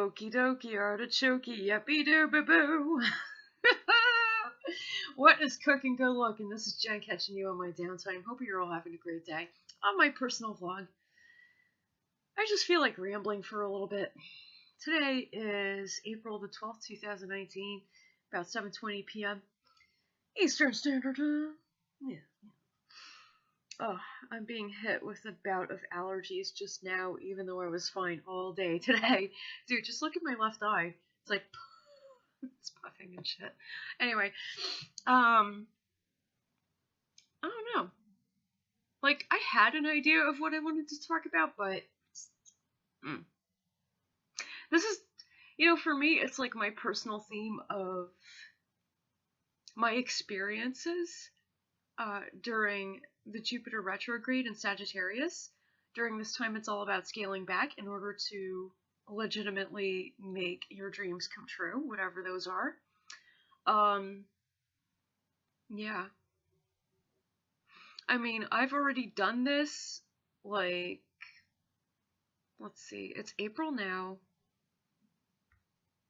Okie dokie, artichokey, yuppie doo boo boo. What is cooking? Good looking. This is Jen catching you on my downtime. Hope you're all having a great day. On my personal vlog, I just feel like rambling for a little bit. Today is April the 12th, 2019, about 7:20 p.m. Eastern Standard Time. Yeah. Oh, I'm being hit with a bout of allergies just now, even though I was fine all day today. Dude, just look at my left eye. It's like, it's puffing and shit. Anyway, I don't know. Like, I had an idea of what I wanted to talk about, but this is, for me, it's like my personal theme of my experiences during the Jupiter Retrograde in Sagittarius. During this time, it's all about scaling back in order to legitimately make your dreams come true, whatever those are. Yeah. I mean, I've already done this, like, let's see, it's April now.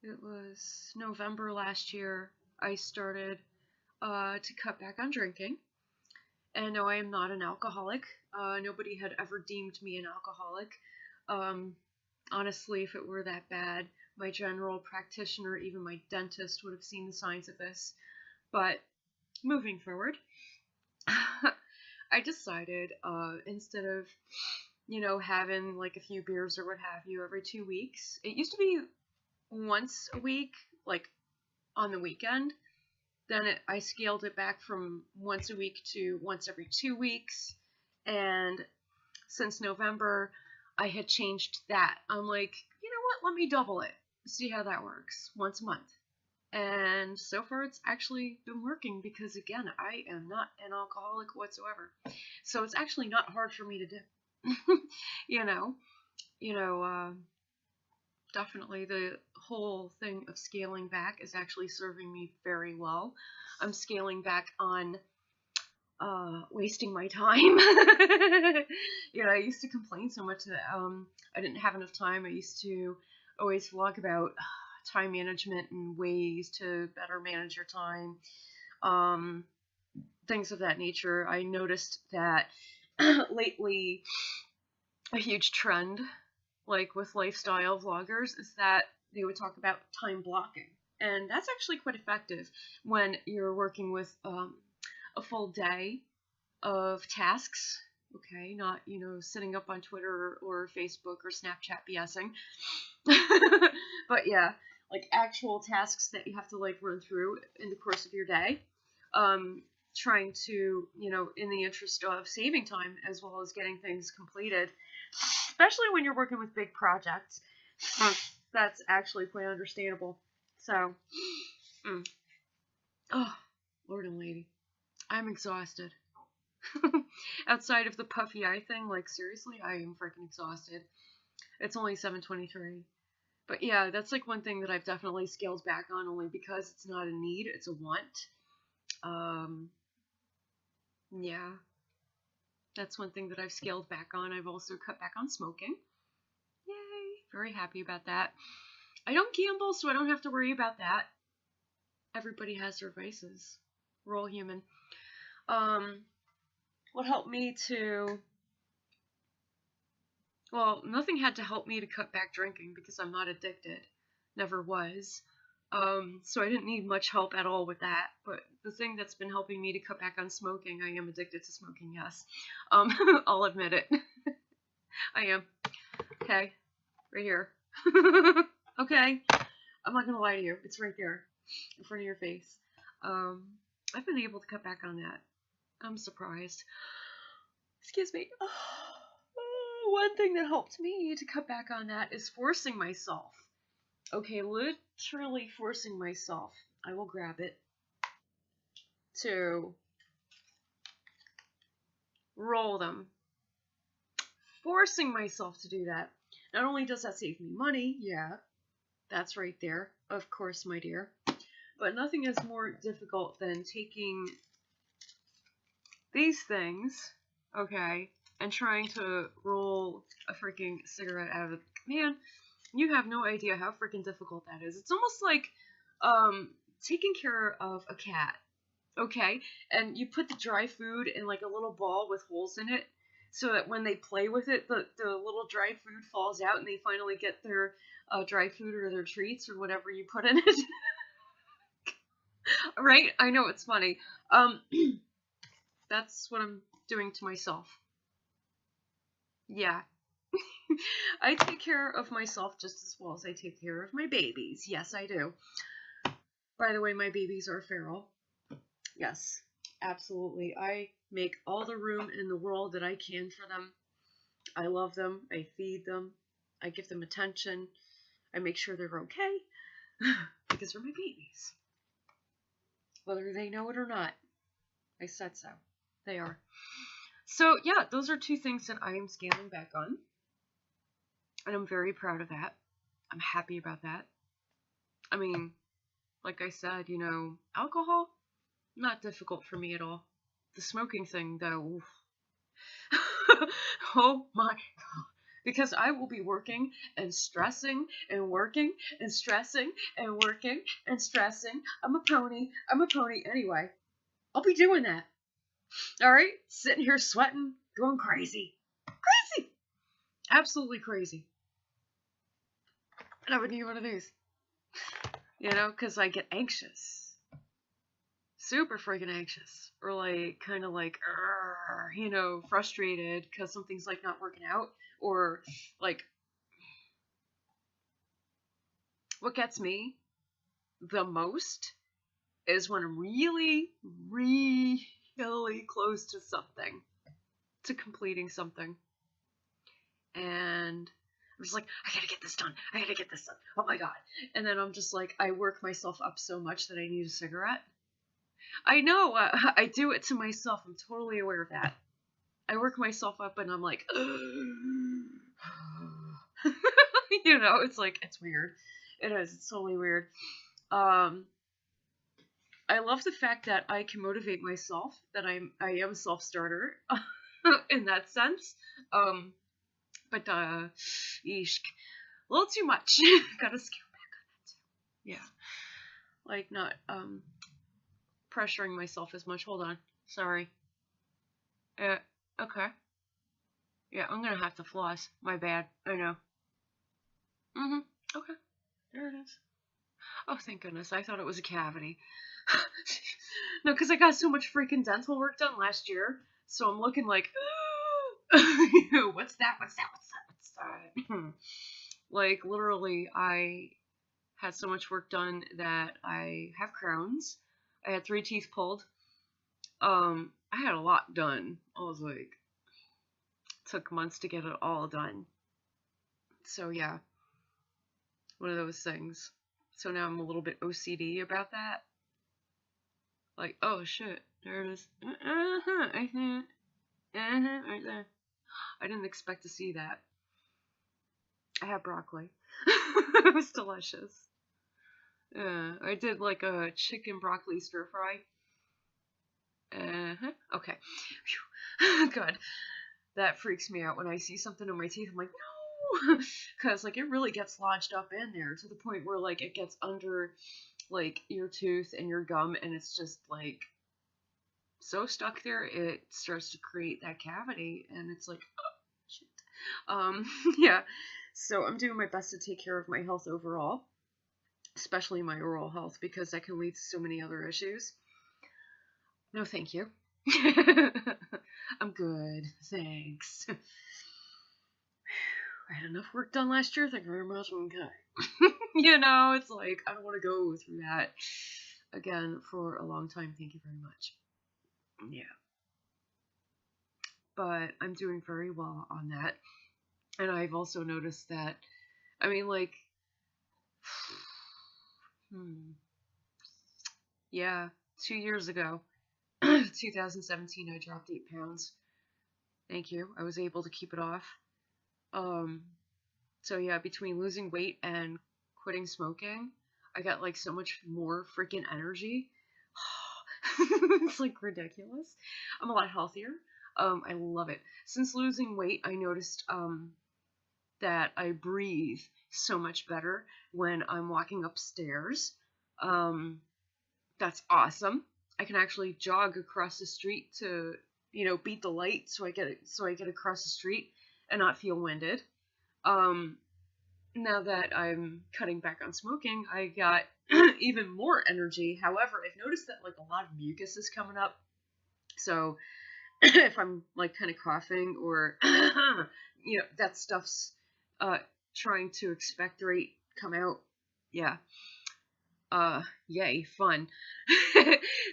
It was November last year I started to cut back on drinking. And no, I am not an alcoholic. Nobody had ever deemed me an alcoholic. Honestly, if it were that bad, my general practitioner, even my dentist, would have seen the signs of this. But moving forward, I decided instead of, having like a few beers or what have you every 2 weeks, it used to be once a week, like on the weekend. Then I scaled it back from once a week to once every 2 weeks. And since November, I had changed that. I'm like, you know what? Let me double it. See how that works. Once a month. And so far, it's actually been working because, again, I am not an alcoholic whatsoever. So it's actually not hard for me to do. Definitely the whole thing of scaling back is actually serving me very well. I'm scaling back on wasting my time. I used to complain so much that I didn't have enough time. I used to always vlog about time management and ways to better manage your time, things of that nature. I noticed that lately a huge trend, like with lifestyle vloggers, is that they would talk about time blocking. And that's actually quite effective when you're working with a full day of tasks, okay? Not, sitting up on Twitter or Facebook or Snapchat BSing. But yeah, like actual tasks that you have to like run through in the course of your day. Trying to, in the interest of saving time as well as getting things completed. Especially when you're working with big projects. That's actually quite understandable. So, oh, Lord and Lady, I'm exhausted. Outside of the puffy eye thing, like seriously, I am freaking exhausted. It's only 7:23. But yeah, that's like one thing that I've definitely scaled back on, only because it's not a need, it's a want. Yeah. That's one thing that I've scaled back on. I've also cut back on smoking. Yay! Very happy about that. I don't gamble, so I don't have to worry about that. Everybody has their vices. We're all human. What helped me to... Well, nothing had to help me to cut back drinking because I'm not addicted. Never was. So I didn't need much help at all with that. But the thing that's been helping me to cut back on smoking, I am addicted to smoking, yes. I'll admit it. I am. Okay. Right here. Okay. I'm not gonna lie to you. It's right there. In front of your face. I've been able to cut back on that. I'm surprised. Excuse me. One thing that helped me to cut back on that is forcing myself. Okay, literally forcing myself. I will grab it. To roll them. Forcing myself to do that. Not only does that save me money, yeah, that's right there, of course, my dear, but nothing is more difficult than taking these things, okay, and trying to roll a freaking cigarette out of it. Man, You have no idea how freaking difficult that is. It's almost like taking care of a cat, okay? And you put the dry food in like a little ball with holes in it, so that when they play with it, the little dry food falls out and they finally get their dry food or their treats or whatever you put in it. Right? I know, it's funny. That's what I'm doing to myself. Yeah. I take care of myself just as well as I take care of my babies. Yes, I do. By the way, my babies are feral. Yes, absolutely. I make all the room in the world that I can for them. I love them. I feed them. I give them attention. I make sure they're okay. Because they're my babies. Whether they know it or not. I said so. They are. So, yeah, those are two things that I am scaling back on. And I'm very proud of that. I'm happy about that. I mean, like I said, you know, alcohol, not difficult for me at all. The smoking thing, though, oh my god. Because I will be working and stressing and working and stressing and working and stressing. I'm a pony anyway. I'll be doing that. Alright? Sitting here sweating, going crazy. Crazy! Absolutely crazy. And I would need one of these. You know, because I get anxious. Super freaking anxious. Or like, kind of like, you know, frustrated because something's like not working out. Or like, what gets me the most is when I'm really, really close to something. To completing something. And I'm just like, I gotta get this done. I gotta get this done. Oh my god. And then I'm just like, I work myself up so much that I need a cigarette. I know, I do it to myself. I'm totally aware of that. I work myself up and I'm like, you know, it's like, it's weird. It is. It's totally weird. I love the fact that I can motivate myself, that I am a self-starter in that sense. But, yeesh, a little too much. Gotta scale back on that too. Yeah. Like, not, pressuring myself as much. Hold on. Sorry. Okay. Yeah, I'm gonna have to floss. My bad. I know. Okay. There it is. Oh, thank goodness. I thought it was a cavity. No, because I got so much freaking dental work done last year. So I'm looking like, what's that? Like, literally, I had so much work done that I have crowns. I had 3 teeth pulled. I had a lot done. I was like, took months to get it all done. So yeah, one of those things. So now I'm a little bit OCD about that. Like, oh shit, there it is. Right there. I didn't expect to see that. I had broccoli. It was delicious. I did like a chicken broccoli stir fry. Okay. Whew. Good. That freaks me out when I see something in my teeth. I'm like, no! Because, like, it really gets lodged up in there to the point where, like, it gets under, like, your tooth and your gum, and it's just, like, so stuck there, it starts to create that cavity, and it's like, oh, shit. Yeah. So I'm doing my best to take care of my health overall, especially my oral health, because that can lead to so many other issues. No, thank you. I'm good, thanks. I had enough work done last year, thank you very much, okay. You know, it's like, I don't want to go through that again for a long time, thank you very much. Yeah. But I'm doing very well on that. And I've also noticed that, I mean, like, yeah, 2 years ago, 2017, I dropped 8 pounds. Thank you. I was able to keep it off. So yeah, between losing weight and quitting smoking, I got like so much more freaking energy. It's like ridiculous. I'm a lot healthier. I love it. Since losing weight, I noticed, that I breathe so much better when I'm walking upstairs. That's awesome. I can actually jog across the street to, beat the light so I get across the street and not feel winded. Now that I'm cutting back on smoking, I got even more energy. However, I've noticed that like a lot of mucus is coming up. So if I'm like kind of coughing or that stuff's trying to expectorate, come out. Yeah. Yay, fun.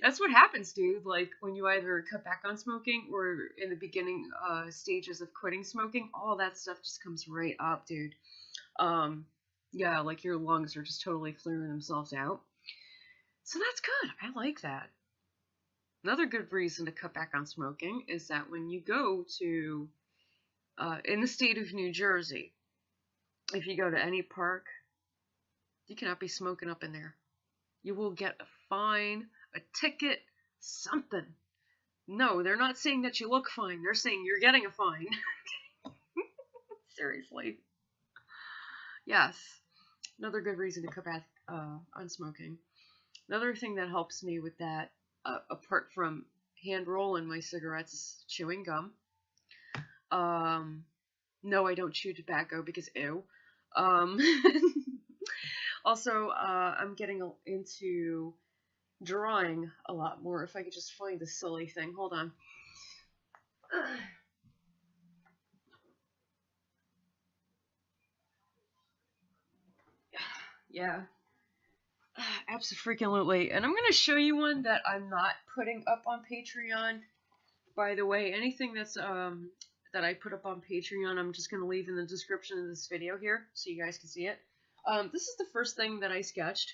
That's what happens, dude. Like when you either cut back on smoking or in the beginning stages of quitting smoking, all that stuff just comes right up, dude. Yeah, like your lungs are just totally clearing themselves out. So that's good. I like that. Another good reason to cut back on smoking is that when you go to, in the state of New Jersey, if you go to any park, you cannot be smoking up in there. You will get a fine, a ticket, something. No, they're not saying that you look fine. They're saying you're getting a fine. Seriously. Yes. Another good reason to cut back on smoking. Another thing that helps me with that, apart from hand rolling my cigarettes, is chewing gum. No, I don't chew tobacco because ew. Also, I'm getting into drawing a lot more. If I could just find the silly thing. Hold on. Yeah. Absolutely. And I'm going to show you one that I'm not putting up on Patreon. By the way, anything that's that I put up on Patreon, I'm just going to leave in the description of this video here so you guys can see it. This is the first thing that I sketched.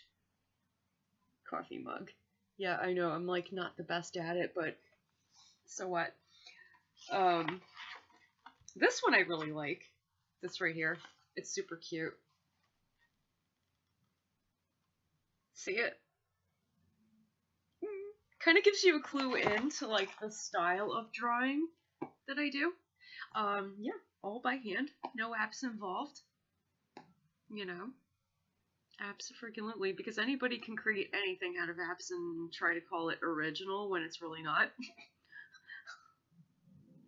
Coffee mug. Yeah, I know, I'm like not the best at it, but so what? This one I really like. This right here. It's super cute. See it? Kind of gives you a clue into like the style of drawing that I do. Yeah, all by hand, no apps involved. Absolutely, because anybody can create anything out of apps and try to call it original when it's really not.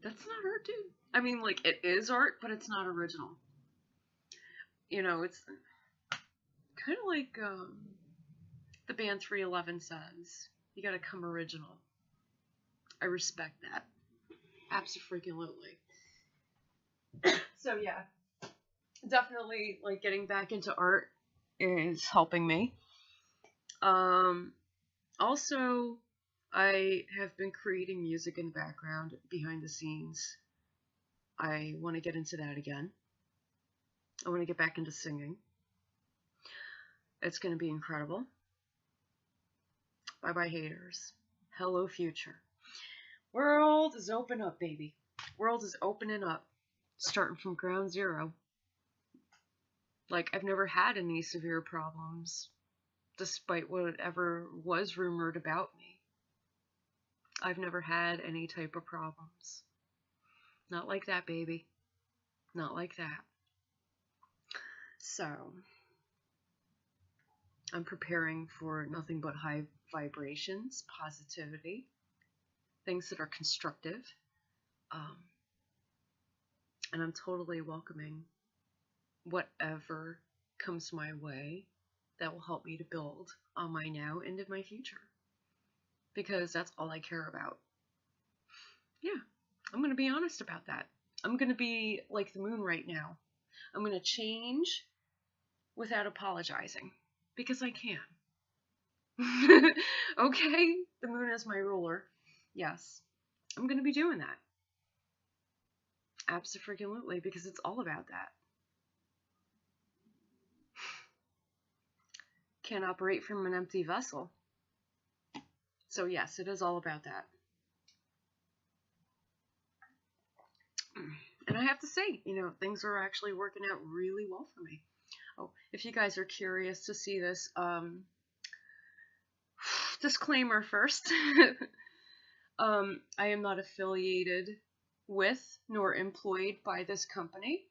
That's not art, dude. I mean, like, it is art, but it's not original. It's kind of like the band 311 says, you gotta come original. I respect that. Absolutely. So yeah, definitely like getting back into art is helping me. Also, I have been creating music in the background behind the scenes. I want to get into that again. I want to get back into singing. It's going to be incredible. Bye bye haters. Hello future. World is open up, baby. World is opening up. Starting from ground zero. Like, I've never had any severe problems, despite whatever was rumored about me. I've never had any type of problems. Not like that, baby. Not like that. So, I'm preparing for nothing but high vibrations, positivity, things that are constructive, and I'm totally welcoming whatever comes my way that will help me to build on my now and in my future, because that's all I care about. Yeah, I'm going to be honest about that. I'm going to be like the moon right now. I'm going to change without apologizing, because I can. Okay, the moon is my ruler. Yes, I'm going to be doing that. Absolutely, because it's all about that. Can't operate from an empty vessel. So yes, it is all about that. And I have to say, things are actually working out really well for me. Oh, if you guys are curious to see this, disclaimer first. I am not affiliated with nor employed by this company.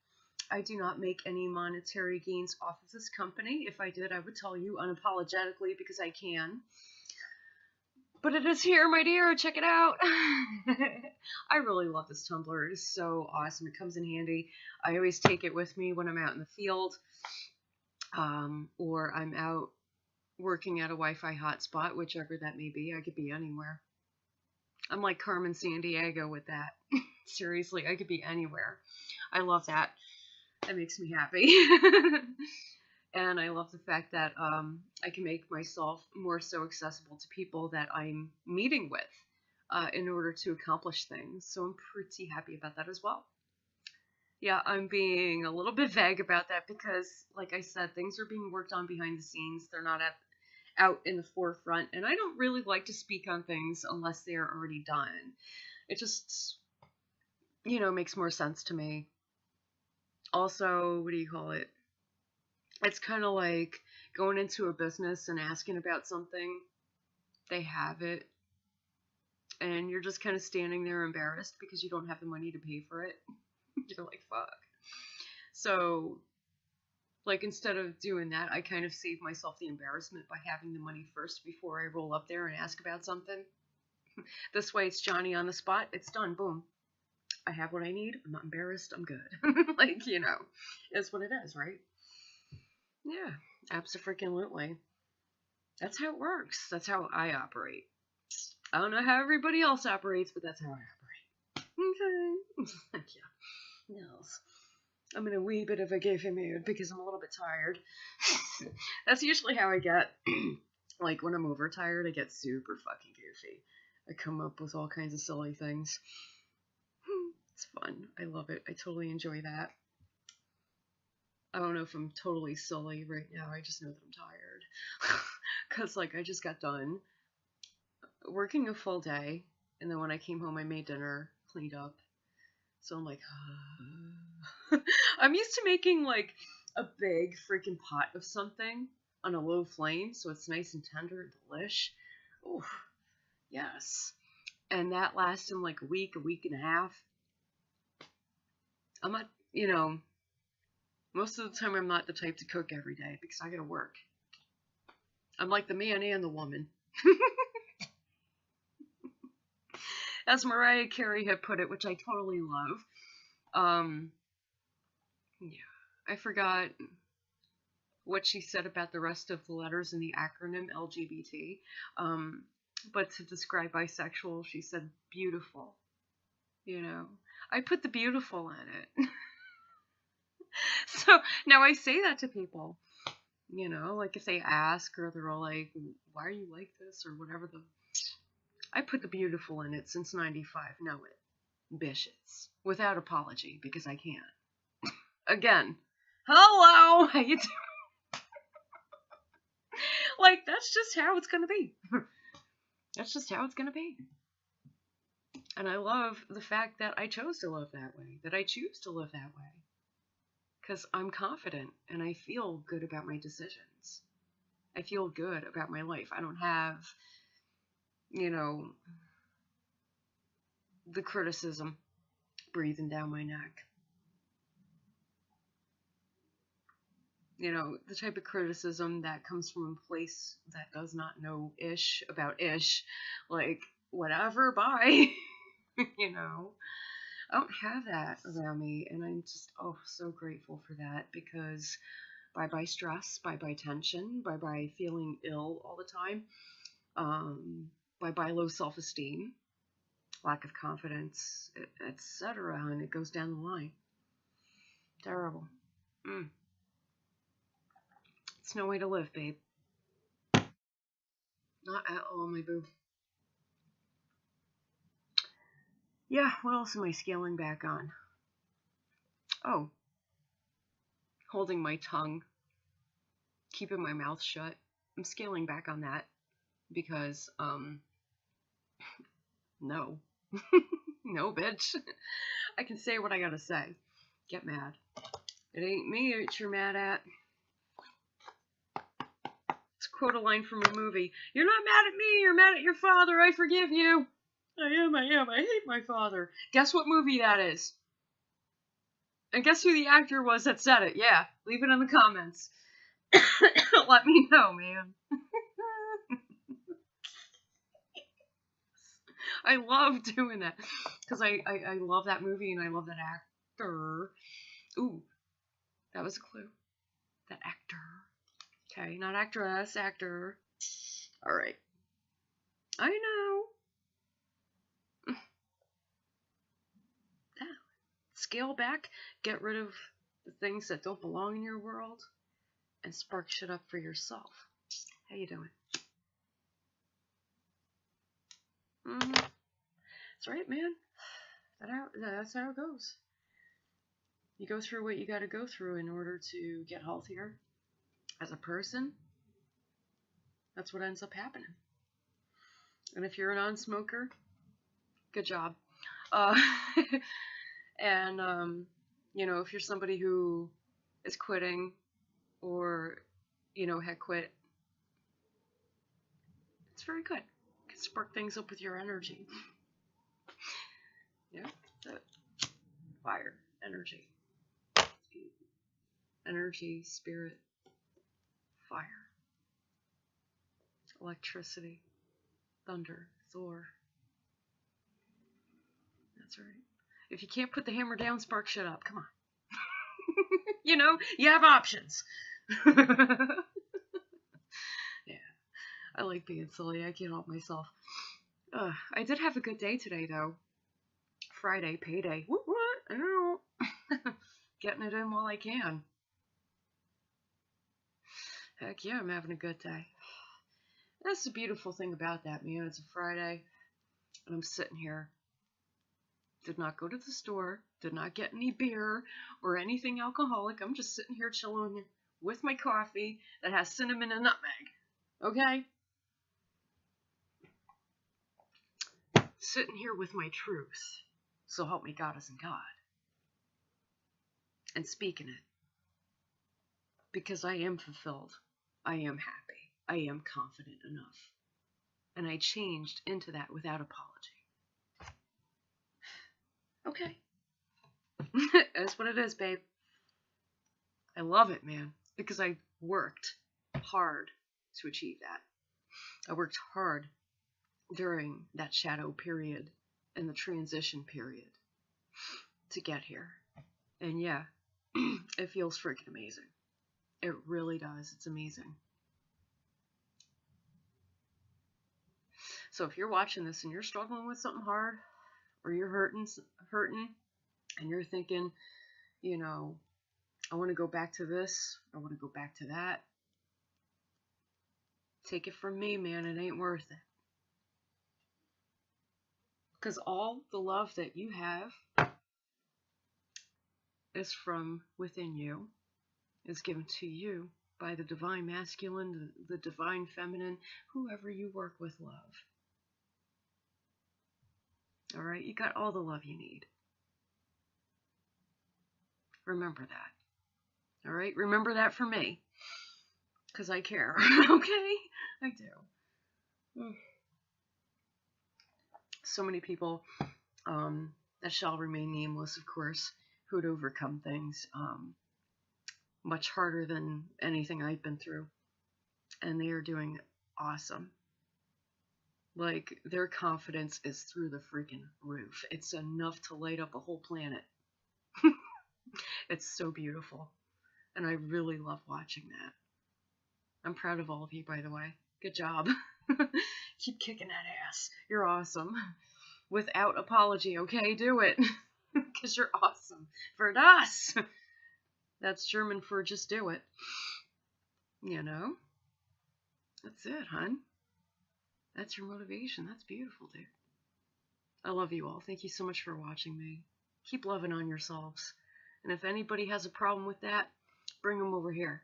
I do not make any monetary gains off of this company. If I did, I would tell you unapologetically because I can. But it is here, my dear. Check it out. I really love this tumbler. It is so awesome. It comes in handy. I always take it with me when I'm out in the field, or I'm out working at a Wi-Fi hotspot, whichever that may be. I could be anywhere. I'm like Carmen Sandiego with that. Seriously, I could be anywhere. I love that. That makes me happy. And I love the fact that I can make myself more so accessible to people that I'm meeting with in order to accomplish things. So I'm pretty happy about that as well. Yeah, I'm being a little bit vague about that because, like I said, things are being worked on behind the scenes. They're not out in the forefront. And I don't really like to speak on things unless they are already done. It just, makes more sense to me. Also, what do you call it? It's kind of like going into a business and asking about something. They have it. And you're just kind of standing there embarrassed because you don't have the money to pay for it. You're like, fuck. So, like, instead of doing that, I kind of save myself the embarrassment by having the money first before I roll up there and ask about something. This way, it's Johnny on the spot. It's done. Boom. I have what I need. I'm not embarrassed. I'm good. Like, it's what it is, right? Yeah, abso-freaking-lutely. That's how it works. That's how I operate. I don't know how everybody else operates, but that's how I operate. Okay. Yeah. Yes. I'm in a wee bit of a goofy mood because I'm a little bit tired. That's usually how I get. Like, when I'm overtired, I get super fucking goofy. I come up with all kinds of silly things. It's fun. I love it. I totally enjoy that. I don't know if I'm totally silly right now. I just know that I'm tired. Because, like, I just got done working a full day. And then when I came home, I made dinner, cleaned up. So I'm like, I'm used to making, like, a big freaking pot of something on a low flame. So it's nice and tender and delish. Oh, yes. And that lasted, like, a week and a half. I'm not, most of the time I'm not the type to cook every day because I gotta work. I'm like the man and the woman. As Mariah Carey had put it, which I totally love. Yeah, I forgot what she said about the rest of the letters in the acronym LGBT. But to describe bisexual, she said beautiful. I put the beautiful in it. So now I say that to people, like if they ask or they're all like, why are you like this or whatever, I put the beautiful in it since 95. Know it. Bitches. Without apology because I can't. Again. Hello! How you doing? Like, that's just how it's gonna be. That's just how it's gonna be. And I love the fact that I chose to live that way. That I choose to live that way. Because I'm confident and I feel good about my decisions. I feel good about my life. I don't have, the criticism breathing down my neck. The type of criticism that comes from a place that does not know ish about ish. Like, whatever, bye. I don't have that around me, and I'm just, so grateful for that, because bye-bye stress, bye-bye tension, bye-bye feeling ill all the time, bye-bye low self-esteem, lack of confidence, etc., and it goes down the line. Terrible. It's no way to live, babe. Not at all, my boo. Yeah, what else am I scaling back on? Oh. Holding my tongue. Keeping my mouth shut. I'm scaling back on that. Because, no. No, bitch. I can say what I gotta say. Get mad. It ain't me that you're mad at. Let's quote a line from a movie. You're not mad at me, you're mad at your father, I forgive you. I am, I hate my father. Guess what movie that is? And guess who the actor was that said it? Yeah, leave it in the comments. Let me know, man. I love doing that because I love that movie and I love that actor. Ooh, that was a clue. That actor. Okay, not actress, actor. All right. I know. Yeah. Scale back, get rid of the things that don't belong in your world, and spark shit up for yourself. How you doing? That's right, man. That's how it goes. You go through what you got to go through in order to get healthier as a person. That's what ends up happening. And if you're a non-smoker, good job. And you know, if you're somebody who is quitting or, you know, had quit, it's very good. You can spark things up with your energy. Yeah, fire, energy, spirit, fire, electricity, thunder, Thor. That's right. If you can't put the hammer down, spark shit up. Come on. You know, you have options. Yeah, I like being silly. I can't help myself. I did have a good day today, though. Friday, payday. What? I don't know. Getting it in while I can. Heck yeah, I'm having a good day. That's the beautiful thing about that, man. It's a Friday, and I'm sitting here. Did not go to the store, did not get any beer or anything alcoholic. I'm just sitting here chilling with my coffee that has cinnamon and nutmeg. Okay? Sitting here with my truth. So help me Goddess and God. And speaking it. Because I am fulfilled. I am happy. I am confident enough. And I changed into that without apology. Okay. That's what it is, babe. I love it, man. Because I worked hard to achieve that. I worked hard during that shadow period and the transition period to get here. And yeah, it feels freaking amazing. It really does. It's amazing. So if you're watching this and you're struggling with something hard, or you're hurting, and you're thinking, you know, I want to go back to this, I want to go back to that, take it from me, man, it ain't worth it. Because all the love that you have is from within you, is given to you by the divine masculine, the divine feminine, whoever you work with love. Alright, you got all the love you need. Remember that. Alright, remember that for me. Because I care. Okay? I do. So many people that shall remain nameless, of course, who'd overcome things much harder than anything I've been through. And they are doing awesome. Like, their confidence is through the freaking roof. It's enough to light up a whole planet. It's so beautiful. And I really love watching that. I'm proud of all of you, by the way. Good job. Keep kicking that ass. You're awesome. Without apology, okay? Do it. Because you're awesome. For das! That's German for just do it. You know? That's it, hun. That's your motivation. That's beautiful, dude. I love you all. Thank you so much for watching me. Keep loving on yourselves. And if anybody has a problem with that, bring them over here.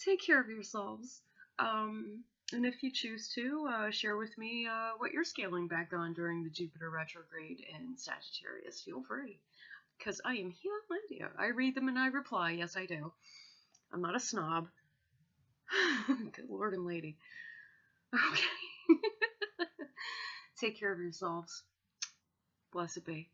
Take care of yourselves. And if you choose to, share with me what you're scaling back on during the Jupiter Retrograde in Sagittarius. Feel free. Because I am here in India. I read them and I reply. Yes, I do. I'm not a snob. Good Lord and lady. Okay. Take care of yourselves. Blessed be.